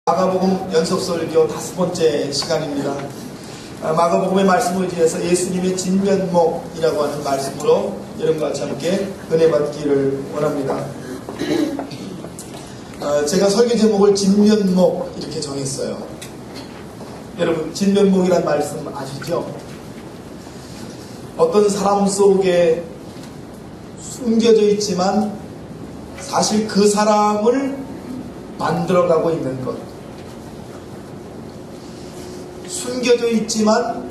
마가복음 연속설교 5번째 시간입니다. 마가복음의 말씀을 의지해서 예수님의 진면목이라고 하는 말씀으로 여러분과 같이 함께 은혜 받기를 원합니다. 제가 설교 제목을 진면목 이렇게 정했어요. 여러분, 진면목이란 말씀 아시죠? 어떤 사람 속에 숨겨져 있지만 사실 그 사람을 만들어가고 있는 것, 숨겨져 있지만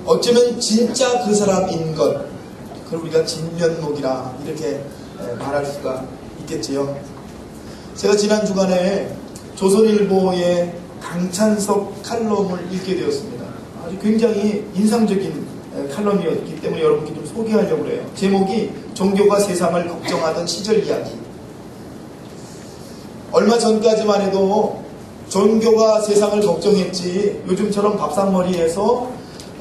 어쩌면 진짜 그 사람인 것, 그걸 우리가 진면목이라 이렇게 말할 수가 있겠지요. 제가 지난 주간에 조선일보의 강찬석 칼럼을 읽게 되었습니다. 아주 굉장히 인상적인 칼럼이었기 때문에 여러분께 좀 소개하려고 해요. 제목이 종교가 세상을 걱정하던 시절 이야기. 얼마 전까지만 해도 종교가 세상을 걱정했지, 요즘처럼 밥상머리에서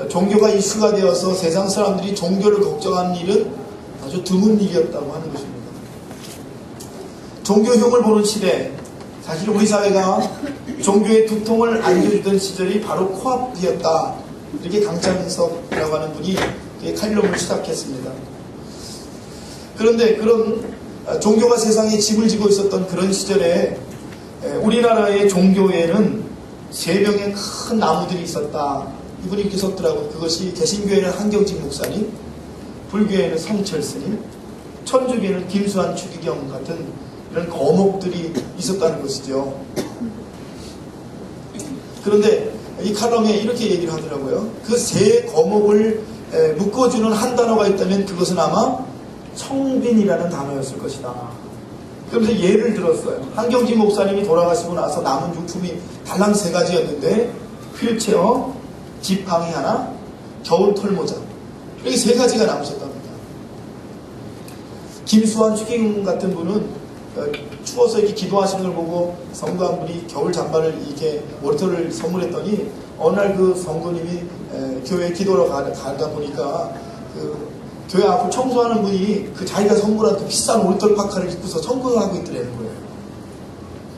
종교가 이슈가 되어서 세상 사람들이 종교를 걱정하는 일은 아주 드문 일이었다고 하는 것입니다. 종교흉을 보는 시대, 사실 우리 사회가 종교의 두통을 안겨주던 시절이 바로 코앞이었다, 이렇게 강찬석이라고 하는 분이 칼럼을 시작했습니다. 그런데 그런 종교가 세상에 짐을 지고 있었던 그런 시절에 우리나라의 종교에는 3명의 큰 나무들이 있었다. 이분이 이렇게 썼더라고요. 그것이 개신교에는 한경직 목사님, 불교에는 성철 스님, 천주교에는 김수환 추기경 같은 이런 거목들이 있었다는 것이죠. 그런데 이 칼럼에 이렇게 얘기를 하더라고요. 그 3 거목을 묶어주는 한 단어가 있다면 그것은 아마 청빈이라는 단어였을 것이다. 그러면서 예를 들었어요. 한경직 목사님이 돌아가시고 나서 남은 유품이 달랑 3가지였는데 휠체어, 지팡이 하나, 겨울 털모자, 이렇게 3가지가 남으셨답니다. 김수환 추기경 같은 분은 추워서 이렇게 기도하시는 걸 보고 성도 한 분이 겨울 잠바를 이렇게 머리털을 선물했더니 어느 날 그 성도님이 교회 기도로 가다 보니까 교회 앞을 청소하는 분이 자기가 선물한 그 비싼 오리털 파카를 입고서 청소를 하고 있더라는 거예요.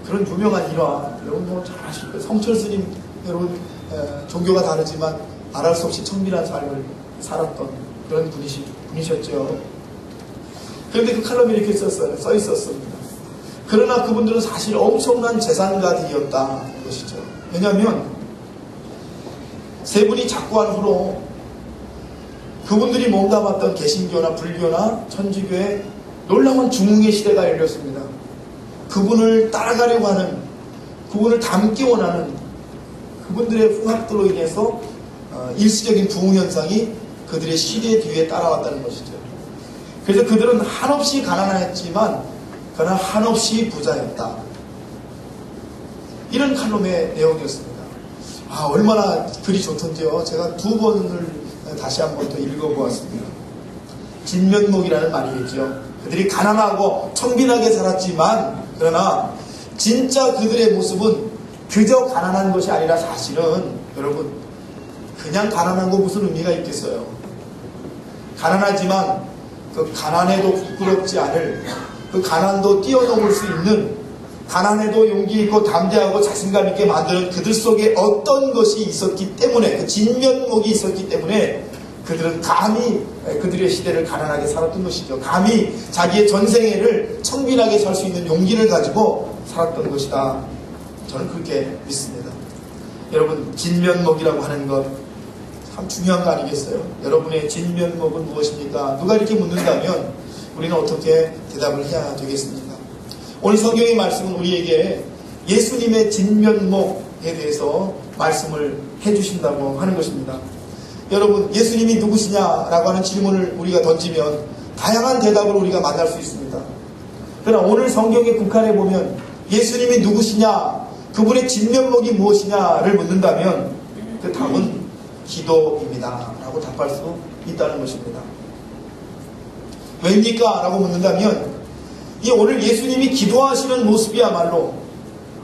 그런 유명한 일화, 여러분 뭐 잘 아실 거예요. 성철 스님, 여러분 종교가 다르지만 말할 수 없이 청빈한 삶을 살았던 그런 분이셨죠. 그런데 그 칼럼에 이렇게 써 있었습니다. 그러나 그분들은 사실 엄청난 재산가들이었다는 것이죠. 왜냐하면 3분이 작고한 후로 그분들이 몸담았던 개신교나 불교나 천주교의 놀라운 중흥의 시대가 열렸습니다. 그분을 따라가려고 하는, 그분을 닮기 원하는 그분들의 후학들로 인해서 일시적인 부흥현상이 그들의 시대 뒤에 따라왔다는 것이죠. 그래서 그들은 한없이 가난했지만 그러나 한없이 부자였다. 이런 칼럼의 내용이었습니다. 얼마나 글이 좋던지요. 제가 2번을 다시 한번 더 읽어보았습니다. 진면목이라는 말이겠죠. 그들이 가난하고 청빈하게 살았지만 그러나 진짜 그들의 모습은 그저 가난한 것이 아니라 사실은 여러분, 그냥 가난한 거 무슨 의미가 있겠어요. 가난하지만 그 가난해도 부끄럽지 않을, 그 가난도 뛰어넘을 수 있는, 가난해도 용기 있고 담대하고 자신감 있게 만드는 그들 속에 어떤 것이 있었기 때문에, 그 진면목이 있었기 때문에 그들은 감히 그들의 시대를 가난하게 살았던 것이죠. 감히 자기의 전생애를 청빈하게 살 수 있는 용기를 가지고 살았던 것이다. 저는 그렇게 믿습니다. 여러분, 진면목이라고 하는 것 참 중요한 거 아니겠어요? 여러분의 진면목은 무엇입니까? 누가 이렇게 묻는다면 우리는 어떻게 대답을 해야 되겠습니까? 오늘 성경의 말씀은 우리에게 예수님의 진면목에 대해서 말씀을 해주신다고 하는 것입니다. 여러분, 예수님이 누구시냐라고 하는 질문을 우리가 던지면 다양한 대답을 우리가 만날 수 있습니다. 그러나 오늘 성경에 국한해 보면 예수님이 누구시냐, 그분의 진면목이 무엇이냐를 묻는다면 그 답은 기도입니다 라고 답할 수 있다는 것입니다. 왜입니까? 라고 묻는다면 이 오늘 예수님이 기도하시는 모습이야말로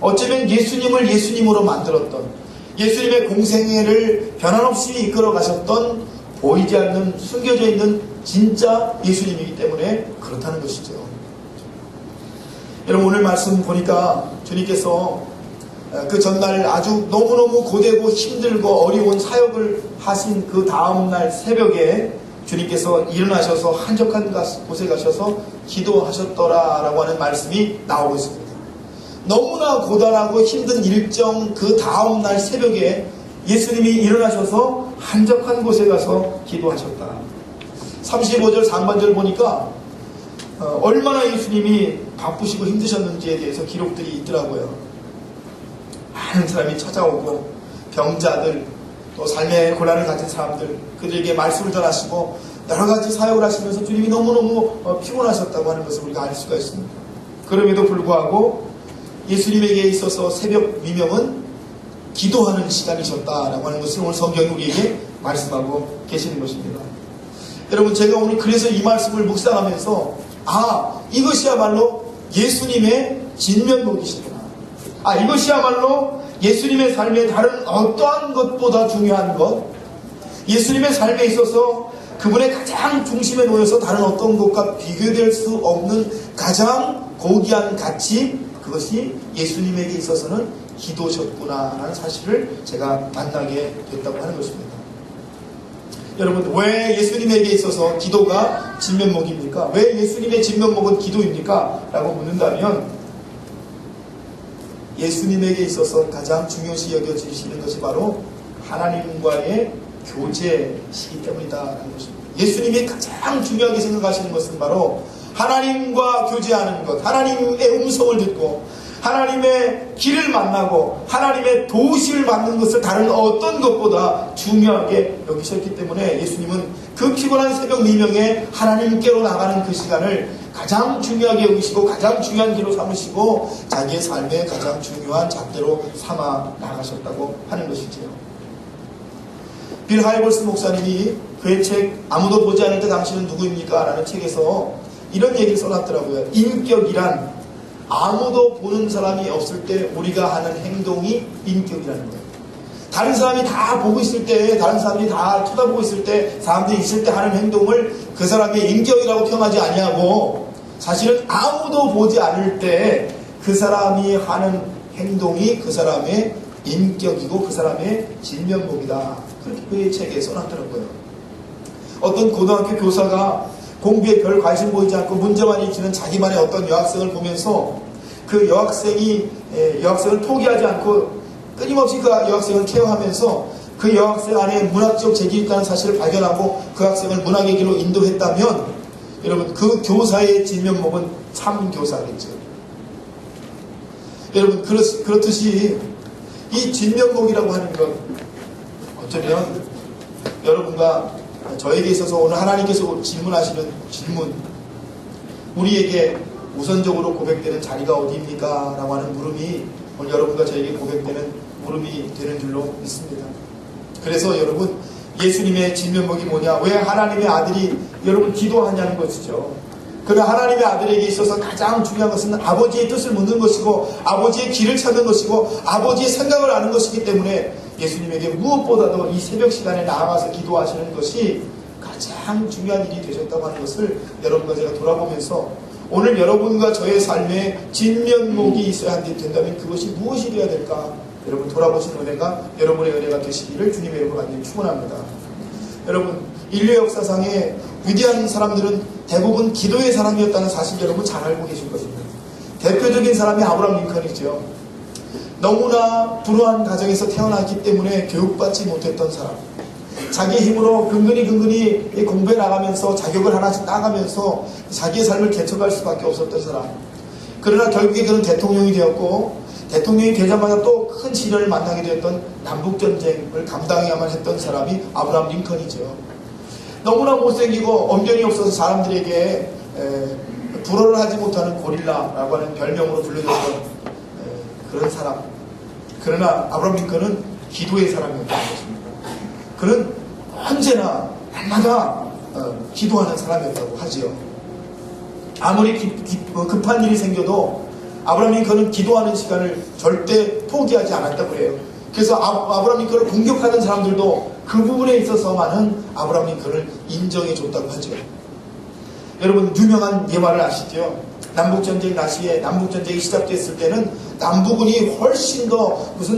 어쩌면 예수님을 예수님으로 만들었던, 예수님의 공생애를 변함없이 이끌어 가셨던, 보이지 않는, 숨겨져 있는 진짜 예수님이기 때문에 그렇다는 것이죠. 여러분, 오늘 말씀 보니까 주님께서 그 전날 아주 너무너무 고되고 힘들고 어려운 사역을 하신 그 다음날 새벽에 주님께서 일어나셔서 한적한 곳에 가셔서 기도하셨더라라고 하는 말씀이 나오고 있습니다. 너무나 고단하고 힘든 일정 그 다음날 새벽에 예수님이 일어나셔서 한적한 곳에 가서 기도하셨다. 35절 상반절 보니까 얼마나 예수님이 바쁘시고 힘드셨는지에 대해서 기록들이 있더라고요. 많은 사람이 찾아오고 병자들, 또 삶의 고난을 가진 사람들, 그들에게 말씀을 전하시고 여러 가지 사역을 하시면서 주님이 너무너무 피곤하셨다고 하는 것을 우리가 알 수가 있습니다. 그럼에도 불구하고 예수님에게 있어서 새벽 미명은 기도하는 시간이셨다라고 하는 것을 오늘 성경이 우리에게 말씀하고 계시는 것입니다. 여러분, 제가 오늘 그래서 이 말씀을 묵상하면서 이것이야말로 예수님의 진면목이시구나. 이것이야말로 예수님의 삶에 다른 어떠한 것보다 중요한 것, 예수님의 삶에 있어서 그분의 가장 중심에 놓여서 다른 어떤 것과 비교될 수 없는 가장 고귀한 가치, 그것이 예수님에게 있어서는 기도셨구나 하는 사실을 제가 만나게 됐다고 하는 것입니다. 여러분, 왜 예수님에게 있어서 기도가 진면목입니까? 왜 예수님의 진면목은 기도입니까? 라고 묻는다면 예수님에게 있어서 가장 중요시 여겨지시는 것이 바로 하나님과의 교제시기 때문이다라는 것입니다. 예수님이 가장 중요하게 생각하시는 것은 바로 하나님과 교제하는 것, 하나님의 음성을 듣고 하나님의 길을 만나고 하나님의 도우심을 받는 것을 다른 어떤 것보다 중요하게 여기셨기 때문에 예수님은 그 피곤한 새벽 미명에 하나님께로 나가는 그 시간을 가장 중요하게 여기시고 가장 중요한 길로 삼으시고 자기의 삶의 가장 중요한 잣대로 삼아 나가셨다고 하는 것이지요. 빌 하이벌스 목사님이 그의 책 아무도 보지 않을 때 당신은 누구입니까? 라는 책에서 이런 얘기를 써놨더라고요. 인격이란 아무도 보는 사람이 없을 때 우리가 하는 행동이 인격이라는 거예요. 다른 사람이 다 보고 있을 때, 다른 사람들이 다 쳐다보고 있을 때, 사람들이 있을 때 하는 행동을 그 사람의 인격이라고 평하지 아니하고 사실은 아무도 보지 않을 때 그 사람이 하는 행동이 그 사람의 인격이고 그 사람의 진면목이다. 그렇게 그의 책에 써놨더라고요. 어떤 고등학교 교사가 공부에 별 관심 보이지 않고 문제만 익히는 자기만의 어떤 여학생을 보면서 그 여학생을 포기하지 않고 끊임없이 그 여학생을 케어하면서 그 여학생 안에 문학적 재질이 있다는 사실을 발견하고 그 학생을 문학의 길로 인도했다면 여러분, 그 교사의 진면목은 참 교사겠죠. 여러분, 그렇듯이 이 진면목이라고 하는 것, 어쩌면 여러분과 저에게 있어서 오늘 하나님께서 질문하시는 질문, 우리에게 우선적으로 고백되는 자리가 어디입니까? 라고 하는 물음이 오늘 여러분과 저에게 고백되는 물음이 되는 줄로 믿습니다. 그래서 여러분, 예수님의 진면목이 뭐냐? 왜 하나님의 아들이 여러분 기도하냐는 것이죠. 그러나 하나님의 아들에게 있어서 가장 중요한 것은 아버지의 뜻을 묻는 것이고 아버지의 길을 찾는 것이고 아버지의 생각을 아는 것이기 때문에 예수님에게 무엇보다도 이 새벽 시간에 나아가서 기도하시는 것이 가장 중요한 일이 되셨다고 하는 것을 여러분과 제가 돌아보면서 오늘 여러분과 저의 삶에 진면목이 있어야 된다면 그것이 무엇이 되어야 될까? 여러분 돌아보시는 은혜가 여러분의 은혜가 되시기를 주님의 이름으로 간절히 축원합니다. 여러분, 인류 역사상에 위대한 사람들은 대부분 기도의 사람이었다는 사실 여러분 잘 알고 계실 것입니다. 대표적인 사람이 아브라함 링컨이죠. 너무나 불우한 가정에서 태어났기 때문에 교육받지 못했던 사람, 자기 힘으로 근근히 공부해 나가면서 자격을 하나씩 따가면서 자기의 삶을 개척할 수밖에 없었던 사람. 그러나 결국에 그는 대통령이 되었고 대통령이 되자마자 또 큰 시련을 만나게 되었던 남북전쟁을 감당해야만 했던 사람이 아브라함 링컨이죠. 너무나 못생기고 언변이 없어서 사람들에게 불어를 하지 못하는 고릴라라고 하는 별명으로 불려졌던 그런 사람. 그러나 아브라함 링컨은 기도의 사람이었다는 것입니다. 그는 언제나 날마다 기도하는 사람이었다고 하지요. 아무리 급한 일이 생겨도 아브라함 링컨은 기도하는 시간을 절대 포기하지 않았다고 해요. 그래서 아브라함 링컨을 공격하는 사람들도 그 부분에 있어서만은 아브라함 링컨을 인정해 줬다고 하죠. 여러분, 유명한 예화를 아시죠? 남북전쟁 시작됐을 때는 남부군이 훨씬 더 무슨